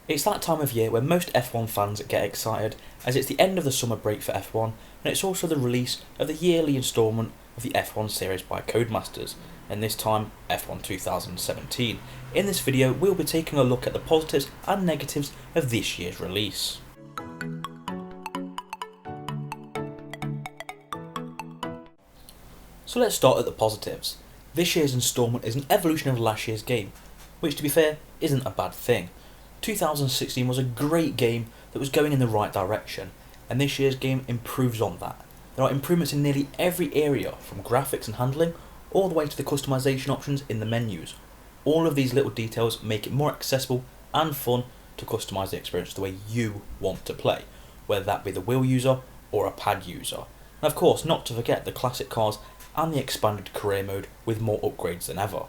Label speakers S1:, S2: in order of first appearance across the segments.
S1: It's that time of year where most F1 fans get excited, as it's the end of the summer break for F1, and it's also the release of the yearly instalment of the F1 series by Codemasters, and this time F1 2017. In this video, we'll be taking a look at the positives and negatives of this year's release. So let's start at the positives. This year's instalment is an evolution of last year's game, which to be fair, isn't a bad thing. 2016 was a great game that was going in the right direction, and this year's game improves on that. There are improvements in nearly every area, from graphics and handling, all the way to the customization options in the menus. All of these little details make it more accessible and fun to customize the experience the way you want to play, whether that be the wheel user or a pad user. And of course, not to forget the classic cars and the expanded career mode with more upgrades than ever.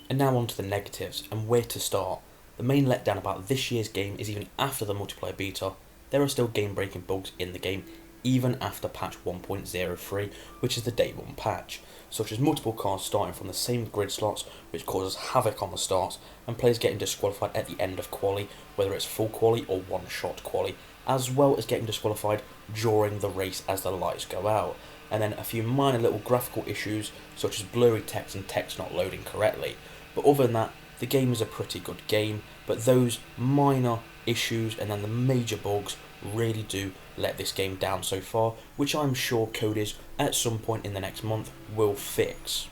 S1: And now on to the negatives, and where to start. The main letdown about this year's game is even after the multiplayer beta, there are still game-breaking bugs in the game, even after patch 1.03, which is the day one patch, such as multiple cars starting from the same grid slots, which causes havoc on the starts, and players getting disqualified at the end of quali, whether it's full quali or one-shot quali, as well as getting disqualified during the race as the lights go out. And then a few minor little graphical issues, such as blurry text and text not loading correctly. But other than that, the game is a pretty good game, but those minor issues and then the major bugs really do let this game down so far, which I'm sure Coders at some point in the next month will fix.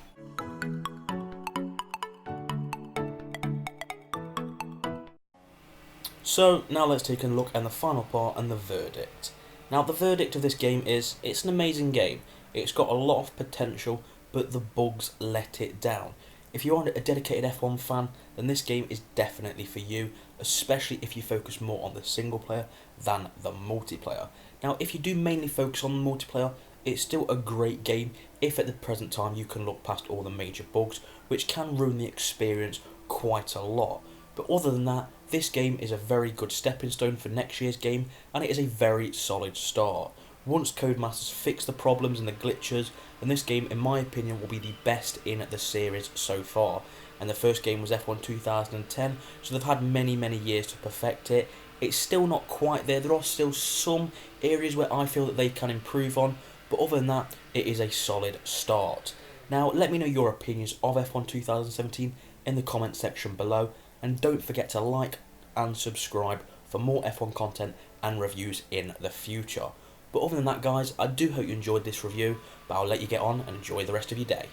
S1: So now let's take a look at the final part and the verdict. Now the verdict of this game is, it's an amazing game. It's got a lot of potential, but the bugs let it down. If you aren't a dedicated F1 fan, then this game is definitely for you, especially if you focus more on the single player than the multiplayer. Now, if you do mainly focus on the multiplayer, it's still a great game if at the present time you can look past all the major bugs, which can ruin the experience quite a lot. But other than that, this game is a very good stepping stone for next year's game, and it is a very solid start. Once Codemasters fix the problems and the glitches, then this game, in my opinion, will be the best in the series so far. And the first game was F1 2010, so they've had many years to perfect it. It's still not quite there. There are still some areas where I feel that they can improve on, but other than that, it is a solid start. Now, let me know your opinions of F1 2017 in the comment section below, and don't forget to like and subscribe for more F1 content and reviews in the future. But other than that, guys, I do hope you enjoyed this review, but I'll let you get on and enjoy the rest of your day.